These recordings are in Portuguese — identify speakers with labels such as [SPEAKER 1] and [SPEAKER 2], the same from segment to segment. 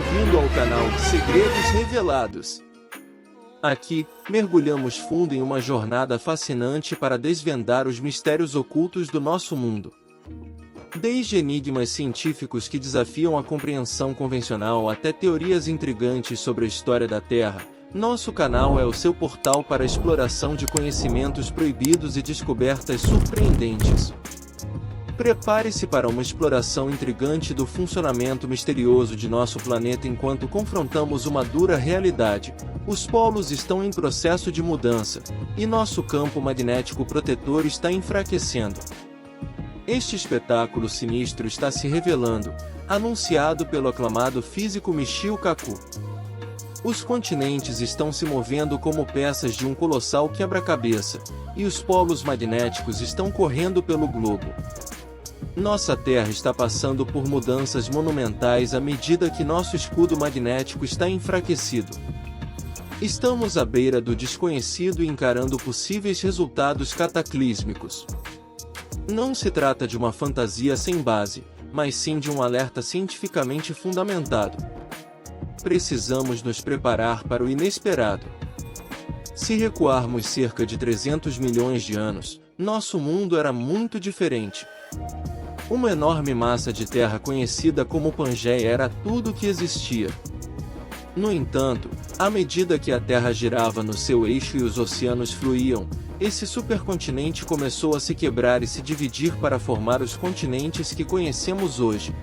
[SPEAKER 1] bem-vindo ao canal de Segredos Revelados. Aqui, mergulhamos fundo em uma jornada fascinante para desvendar os mistérios ocultos do nosso mundo. Desde enigmas científicos que desafiam a compreensão convencional até teorias intrigantes sobre a história da Terra, nosso canal é o seu portal para a exploração de conhecimentos proibidos e descobertas surpreendentes. Prepare-se para uma exploração intrigante do funcionamento misterioso de nosso planeta enquanto confrontamos uma dura realidade. Os polos estão em processo de mudança, e nosso campo magnético protetor está enfraquecendo. Este espetáculo sinistro está se revelando, anunciado pelo aclamado físico Michio Kaku. Os continentes estão se movendo como peças de um colossal quebra-cabeça, e os polos magnéticos estão correndo pelo globo. Nossa Terra está passando por mudanças monumentais à medida que nosso escudo magnético está enfraquecido. Estamos à beira do desconhecido e encarando possíveis resultados cataclísmicos. Não se trata de uma fantasia sem base, mas sim de um alerta cientificamente fundamentado. Precisamos nos preparar para o inesperado. Se recuarmos cerca de 300 milhões de anos, nosso mundo era muito diferente. Uma enorme massa de terra conhecida como Pangeia era tudo o que existia. No entanto, à medida que a Terra girava no seu eixo e os oceanos fluíam, esse supercontinente começou a se quebrar e se dividir para formar os continentes que conhecemos hoje.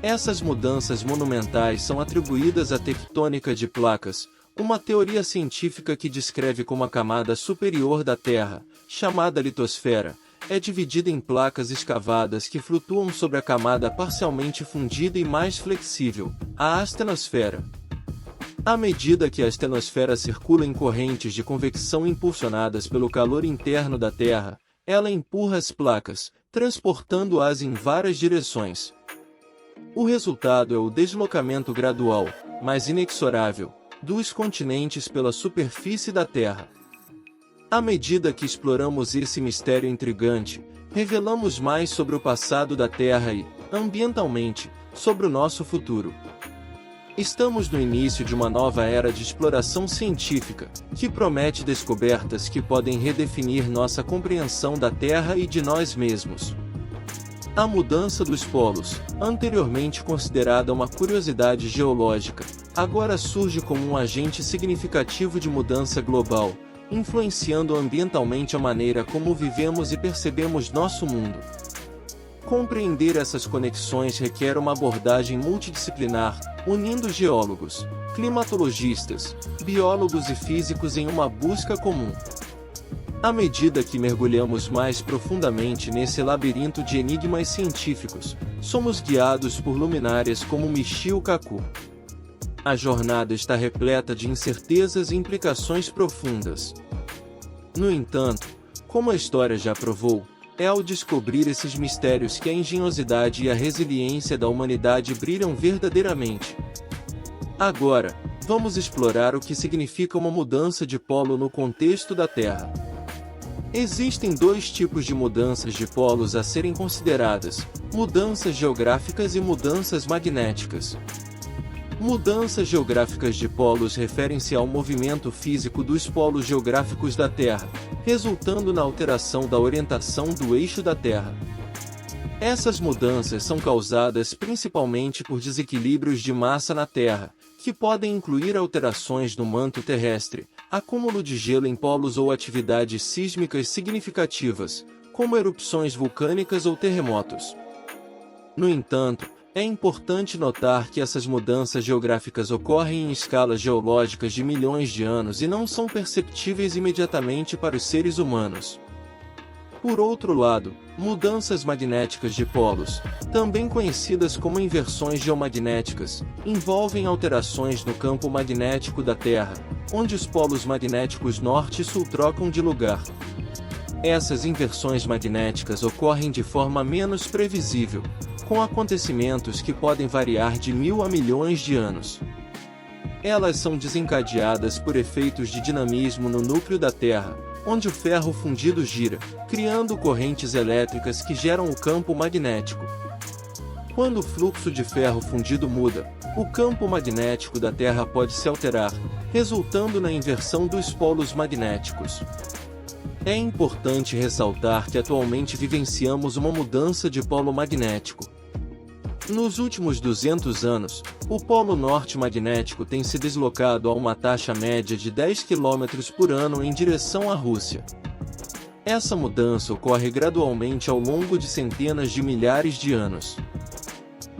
[SPEAKER 1] Essas mudanças monumentais são atribuídas à tectônica de placas, uma teoria científica que descreve como a camada superior da Terra, chamada litosfera, é dividida em placas escavadas que flutuam sobre a camada parcialmente fundida e mais flexível, a astenosfera. À medida que a astenosfera circula em correntes de convecção impulsionadas pelo calor interno da Terra, ela empurra as placas, transportando-as em várias direções. O resultado é o deslocamento gradual, mas inexorável, dos continentes pela superfície da Terra. À medida que exploramos esse mistério intrigante, revelamos mais sobre o passado da Terra e, ambientalmente, sobre o nosso futuro. Estamos no início de uma nova era de exploração científica, que promete descobertas que podem redefinir nossa compreensão da Terra e de nós mesmos. A mudança dos polos, anteriormente considerada uma curiosidade geológica, agora surge como um agente significativo de mudança global, influenciando ambientalmente a maneira como vivemos e percebemos nosso mundo. Compreender essas conexões requer uma abordagem multidisciplinar, unindo geólogos, climatologistas, biólogos e físicos em uma busca comum. À medida que mergulhamos mais profundamente nesse labirinto de enigmas científicos, somos guiados por luminárias como Michio Kaku. A jornada está repleta de incertezas e implicações profundas. No entanto, como a história já provou, é ao descobrir esses mistérios que a engenhosidade e a resiliência da humanidade brilham verdadeiramente. Agora, vamos explorar o que significa uma mudança de polo no contexto da Terra. Existem dois tipos de mudanças de polos a serem consideradas: mudanças geográficas e mudanças magnéticas. Mudanças geográficas de polos referem-se ao movimento físico dos polos geográficos da Terra, resultando na alteração da orientação do eixo da Terra. Essas mudanças são causadas principalmente por desequilíbrios de massa na Terra, que podem incluir alterações no manto terrestre, acúmulo de gelo em polos ou atividades sísmicas significativas, como erupções vulcânicas ou terremotos. No entanto, é importante notar que essas mudanças geográficas ocorrem em escalas geológicas de milhões de anos e não são perceptíveis imediatamente para os seres humanos. Por outro lado, mudanças magnéticas de polos, também conhecidas como inversões geomagnéticas, envolvem alterações no campo magnético da Terra, onde os polos magnéticos norte e sul trocam de lugar. Essas inversões magnéticas ocorrem de forma menos previsível, com acontecimentos que podem variar de 1000 a milhões de anos. Elas são desencadeadas por efeitos de dinamismo no núcleo da Terra, onde o ferro fundido gira, criando correntes elétricas que geram o campo magnético. Quando o fluxo de ferro fundido muda, o campo magnético da Terra pode se alterar, resultando na inversão dos polos magnéticos. É importante ressaltar que atualmente vivenciamos uma mudança de polo magnético. Nos últimos 200 anos, o polo norte magnético tem se deslocado a uma taxa média de 10 km por ano em direção à Rússia. Essa mudança ocorre gradualmente ao longo de centenas de milhares de anos.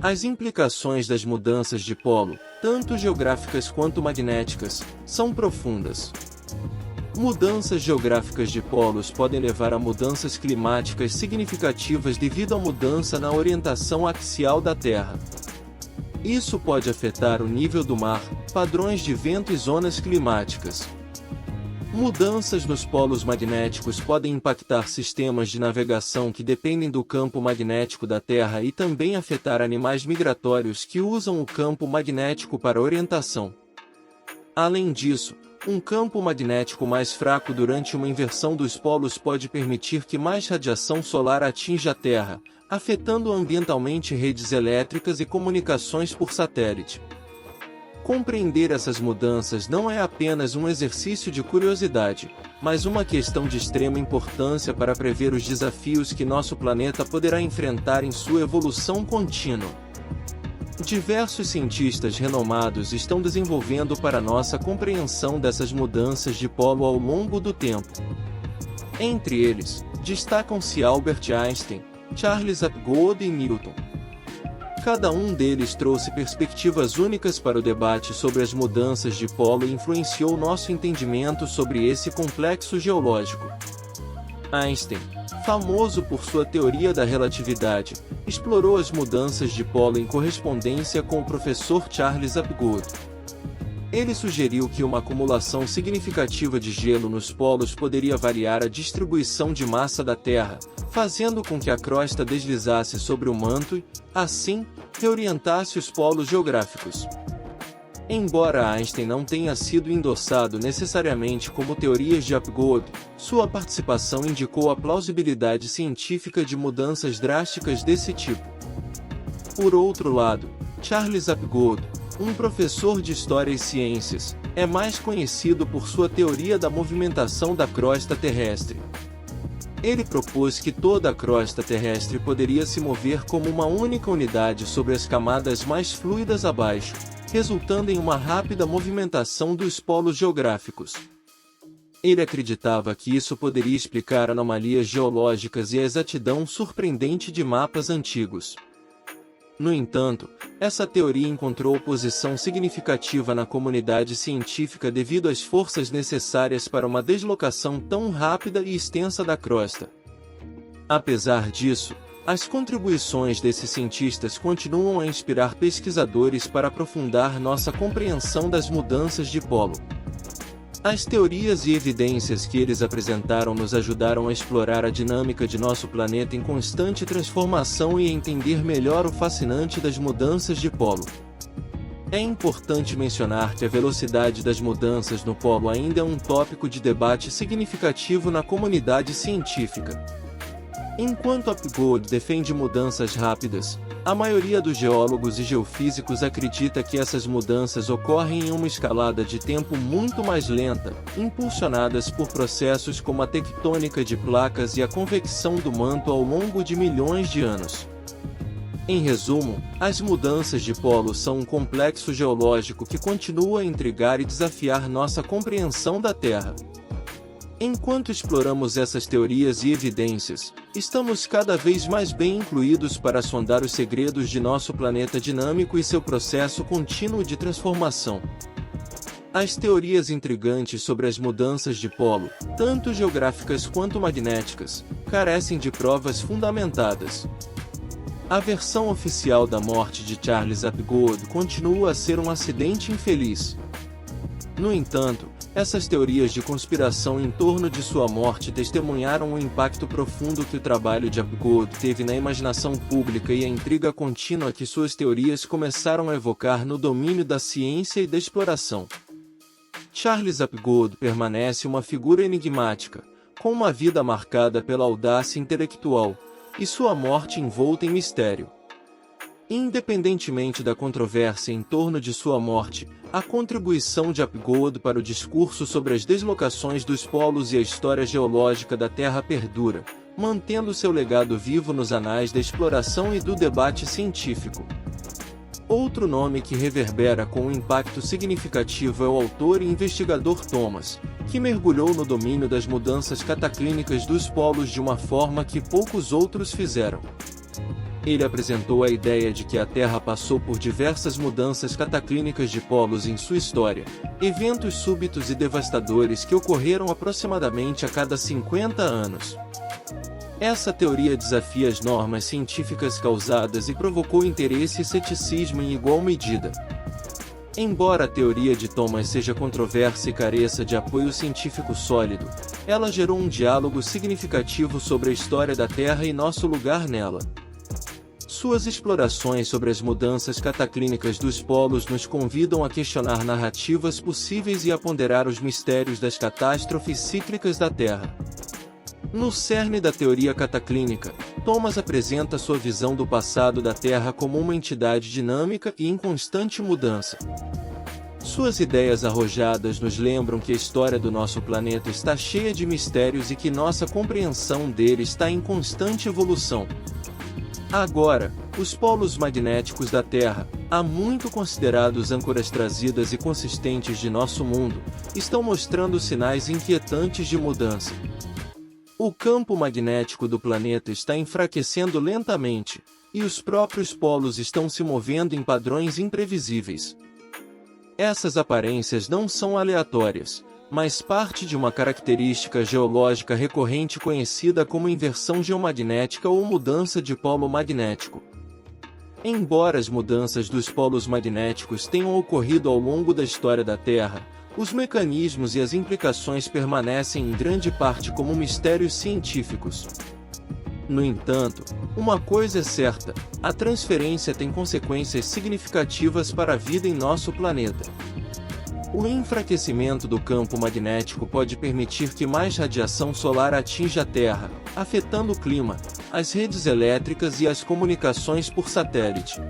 [SPEAKER 1] As implicações das mudanças de polo, tanto geográficas quanto magnéticas, são profundas. Mudanças geográficas de polos podem levar a mudanças climáticas significativas devido à mudança na orientação axial da Terra. Isso pode afetar o nível do mar, padrões de vento e zonas climáticas. Mudanças nos polos magnéticos podem impactar sistemas de navegação que dependem do campo magnético da Terra e também afetar animais migratórios que usam o campo magnético para orientação. Além disso, um campo magnético mais fraco durante uma inversão dos polos pode permitir que mais radiação solar atinja a Terra, afetando ambientalmente redes elétricas e comunicações por satélite. Compreender essas mudanças não é apenas um exercício de curiosidade, mas uma questão de extrema importância para prever os desafios que nosso planeta poderá enfrentar em sua evolução contínua. Diversos cientistas renomados estão desenvolvendo para nossa compreensão dessas mudanças de polo ao longo do tempo. Entre eles, destacam-se Albert Einstein, Charles Apgood e Newton. Cada um deles trouxe perspectivas únicas para o debate sobre as mudanças de polo e influenciou nosso entendimento sobre esse complexo geológico. Einstein, famoso por sua teoria da relatividade, explorou as mudanças de polo em correspondência com o professor Charles Apgood. Ele sugeriu que uma acumulação significativa de gelo nos polos poderia variar a distribuição de massa da Terra, fazendo com que a crosta deslizasse sobre o manto e, assim, reorientasse os polos geográficos. Embora Einstein não tenha sido endossado necessariamente como teorias de Apgood, sua participação indicou a plausibilidade científica de mudanças drásticas desse tipo. Por outro lado, Charles Apgood, um professor de História e Ciências, é mais conhecido por sua teoria da movimentação da crosta terrestre. Ele propôs que toda a crosta terrestre poderia se mover como uma única unidade sobre as camadas mais fluidas abaixo, resultando em uma rápida movimentação dos polos geográficos. Ele acreditava que isso poderia explicar anomalias geológicas e a exatidão surpreendente de mapas antigos. No entanto, essa teoria encontrou oposição significativa na comunidade científica devido às forças necessárias para uma deslocação tão rápida e extensa da crosta. Apesar disso, as contribuições desses cientistas continuam a inspirar pesquisadores para aprofundar nossa compreensão das mudanças de polo. As teorias e evidências que eles apresentaram nos ajudaram a explorar a dinâmica de nosso planeta em constante transformação e a entender melhor o fascinante das mudanças de polo. É importante mencionar que a velocidade das mudanças no polo ainda é um tópico de debate significativo na comunidade científica. Enquanto Apgood defende mudanças rápidas, a maioria dos geólogos e geofísicos acredita que essas mudanças ocorrem em uma escalada de tempo muito mais lenta, impulsionadas por processos como a tectônica de placas e a convecção do manto ao longo de milhões de anos. Em resumo, as mudanças de polo são um complexo geológico que continua a intrigar e desafiar nossa compreensão da Terra. Enquanto exploramos essas teorias e evidências, estamos cada vez mais bem incluídos para sondar os segredos de nosso planeta dinâmico e seu processo contínuo de transformação. As teorias intrigantes sobre as mudanças de polo, tanto geográficas quanto magnéticas, carecem de provas fundamentadas. A versão oficial da morte de Charles Apgood continua a ser um acidente infeliz. No entanto, essas teorias de conspiração em torno de sua morte testemunharam o impacto profundo que o trabalho de Apgood teve na imaginação pública e a intriga contínua que suas teorias começaram a evocar no domínio da ciência e da exploração. Charles Apgood permanece uma figura enigmática, com uma vida marcada pela audácia intelectual, e sua morte envolta em mistério. Independentemente da controvérsia em torno de sua morte, a contribuição de Hapgood para o discurso sobre as deslocações dos polos e a história geológica da Terra perdura, mantendo seu legado vivo nos anais da exploração e do debate científico. Outro nome que reverbera com um impacto significativo é o autor e investigador Thomas, que mergulhou no domínio das mudanças cataclínicas dos polos de uma forma que poucos outros fizeram. Ele apresentou a ideia de que a Terra passou por diversas mudanças cataclínicas de polos em sua história, eventos súbitos e devastadores que ocorreram aproximadamente a cada 50 anos. Essa teoria desafia as normas científicas causadas e provocou interesse e ceticismo em igual medida. Embora a teoria de Thomas seja controversa e careça de apoio científico sólido, ela gerou um diálogo significativo sobre a história da Terra e nosso lugar nela. Suas explorações sobre as mudanças cataclínicas dos polos nos convidam a questionar narrativas possíveis e a ponderar os mistérios das catástrofes cíclicas da Terra. No cerne da teoria cataclínica, Thomas apresenta sua visão do passado da Terra como uma entidade dinâmica e em constante mudança. Suas ideias arrojadas nos lembram que a história do nosso planeta está cheia de mistérios e que nossa compreensão dele está em constante evolução. Agora, os polos magnéticos da Terra, há muito considerados âncoras trazidas e consistentes de nosso mundo, estão mostrando sinais inquietantes de mudança. O campo magnético do planeta está enfraquecendo lentamente, e os próprios polos estão se movendo em padrões imprevisíveis. Essas aparências não são aleatórias, mas parte de uma característica geológica recorrente conhecida como inversão geomagnética ou mudança de polo magnético. Embora as mudanças dos polos magnéticos tenham ocorrido ao longo da história da Terra, os mecanismos e as implicações permanecem em grande parte como mistérios científicos. No entanto, uma coisa é certa: a transferência tem consequências significativas para a vida em nosso planeta. O enfraquecimento do campo magnético pode permitir que mais radiação solar atinja a Terra, afetando o clima, as redes elétricas e as comunicações por satélite.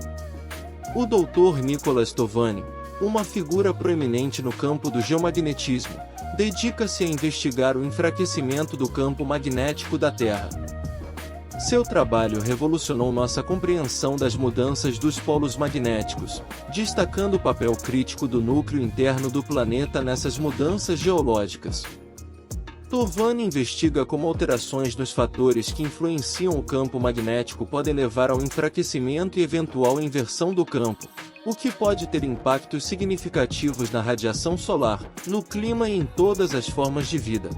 [SPEAKER 1] O Dr. Nicholas Tovani, uma figura proeminente no campo do geomagnetismo, dedica-se a investigar o enfraquecimento do campo magnético da Terra. Seu trabalho revolucionou nossa compreensão das mudanças dos polos magnéticos, destacando o papel crítico do núcleo interno do planeta nessas mudanças geológicas. Tovani investiga como alterações nos fatores que influenciam o campo magnético podem levar ao enfraquecimento e eventual inversão do campo, o que pode ter impactos significativos na radiação solar, no clima e em todas as formas de vida.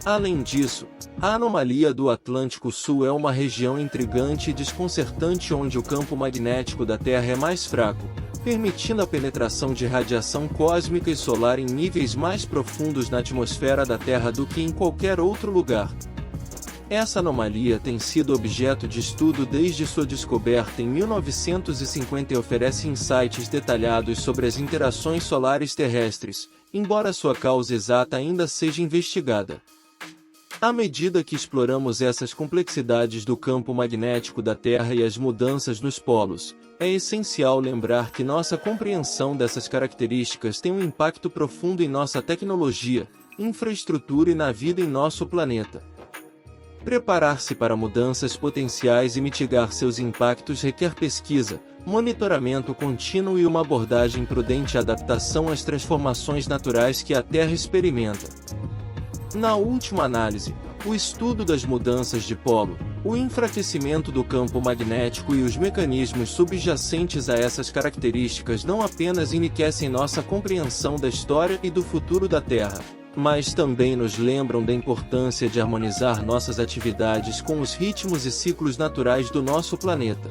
[SPEAKER 1] Além disso, a anomalia do Atlântico Sul é uma região intrigante e desconcertante onde o campo magnético da Terra é mais fraco, permitindo a penetração de radiação cósmica e solar em níveis mais profundos na atmosfera da Terra do que em qualquer outro lugar. Essa anomalia tem sido objeto de estudo desde sua descoberta em 1950 e oferece insights detalhados sobre as interações solares terrestres, embora sua causa exata ainda seja investigada. À medida que exploramos essas complexidades do campo magnético da Terra e as mudanças nos polos, é essencial lembrar que nossa compreensão dessas características tem um impacto profundo em nossa tecnologia, infraestrutura e na vida em nosso planeta. Preparar-se para mudanças potenciais e mitigar seus impactos requer pesquisa, monitoramento contínuo e uma abordagem prudente e adaptação às transformações naturais que a Terra experimenta. Na última análise, o estudo das mudanças de polo, o enfraquecimento do campo magnético e os mecanismos subjacentes a essas características não apenas enriquecem nossa compreensão da história e do futuro da Terra, mas também nos lembram da importância de harmonizar nossas atividades com os ritmos e ciclos naturais do nosso planeta.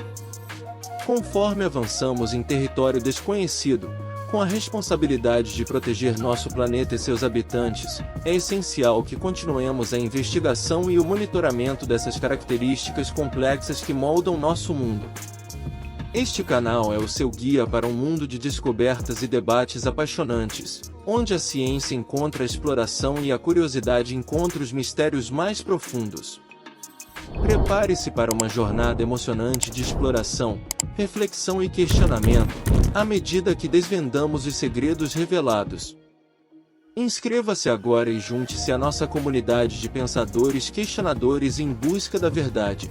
[SPEAKER 1] Conforme avançamos em território desconhecido, com a responsabilidade de proteger nosso planeta e seus habitantes, é essencial que continuemos a investigação e o monitoramento dessas características complexas que moldam nosso mundo. Este canal é o seu guia para um mundo de descobertas e debates apaixonantes, onde a ciência encontra a exploração e a curiosidade encontra os mistérios mais profundos. Prepare-se para uma jornada emocionante de exploração, reflexão e questionamento, à medida que desvendamos os segredos revelados. Inscreva-se agora e junte-se à nossa comunidade de pensadores questionadores em busca da verdade.